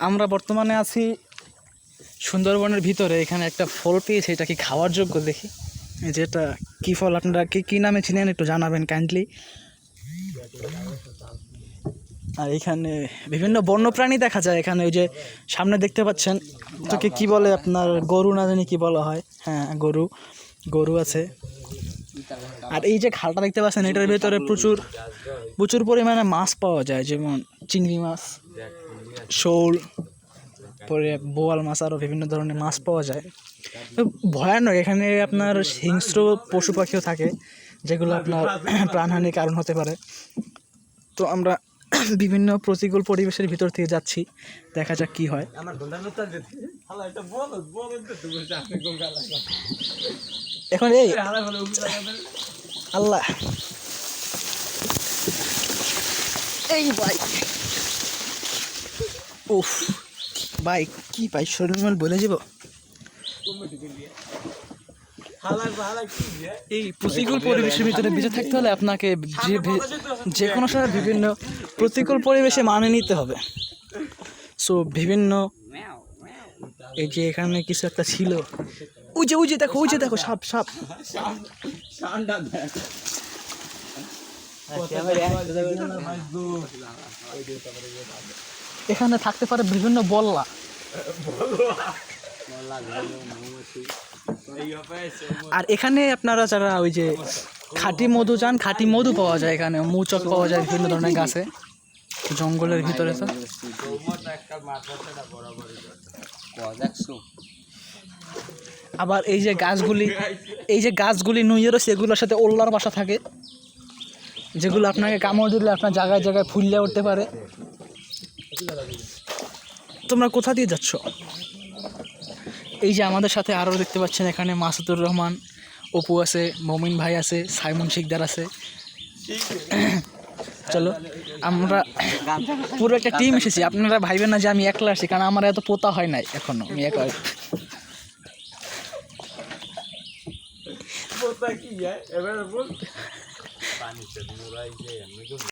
আমরা বর্তমানে আছি সুন্দরবনের ভিতরে। এখানে একটা ফল পেয়েছে, এটা কি খাওয়ার যোগ্য দেখি। যেটা কি ফল, আপনারা কি নামে চিনেন একটু জানাবেন কাইন্ডলি। আর এখানে বিভিন্ন বন্যপ্রাণী দেখা যায়। এখানে ওই যে সামনে দেখতে পাচ্ছেন, তোকে কি বলে আপনার, গরু না জানি কি বলা হয়। হ্যাঁ, গরু আছে। আর এই যে খালটা দেখতে পাচ্ছেন, এটার ভিতরে প্রচুর পরিমাণে মাছ পাওয়া যায়, যেমন চিংড়ি মাছ, শোল, পরে বোয়াল মাছ, আরও বিভিন্ন ধরনের মাছ পাওয়া যায়। তো ভয়ানক, এখানে আপনার হিংস্র পশু পাখিও থাকে, যেগুলো আপনার প্রাণহানির কারণ হতে পারে। তো আমরা বিভিন্ন প্রতিকূল পরিবেশের ভিতর থেকে যাচ্ছি, দেখা যাক কি হয়। এখন এই আল্লাহ, এই ভাই, উফ ভাই, কি ভাই, শরীর মন বলে যাব। এই প্রতিকূল পরিবেশের ভিতরে বেঁচে থাকতে হলে আপনাকে যে কোনো সময় বিভিন্ন প্রতিকূল পরিবেশে মানিয়ে নিতে হবে। সো বিভিন্ন, এই যে এখানে কিছু একটা ছিল, ওই যে দেখো সাপ। এখানে থাকতে পারে বিভিন্ন বল্লা। আর এখানে আপনারা যারা ওই যে খাঁটি মধু চান, খাঁটি মধু পাওয়া যায় এখানে, মৌচাক পাওয়া যায় বিভিন্ন ধরনের গাছে, জঙ্গলের ভিতরে। তো আবার এই যে গাছগুলি নুয়ে রয়েছে, এগুলোর সাথে ওল্লার বাসা থাকে, যেগুলো আপনাকে কামড় দিলে আপনার জায়গায় জায়গায় ফুললে উঠতে পারে। তোমরা কোথা দিয়ে যাচ্ছ? এই যে আমাদের সাথে আরও দেখতে পাচ্ছেন, এখানে মাসুদুর রহমান অপু আছে, মমিন ভাই আছে, সাইমন শিকদার আছে। চলো, আমরা পুরো একটা টিম এসেছি। আপনারা ভাইবেন না যে আমি একলা আসি, কারণ আমার এত পোতা হয় নাই এখনো, আমি একলা।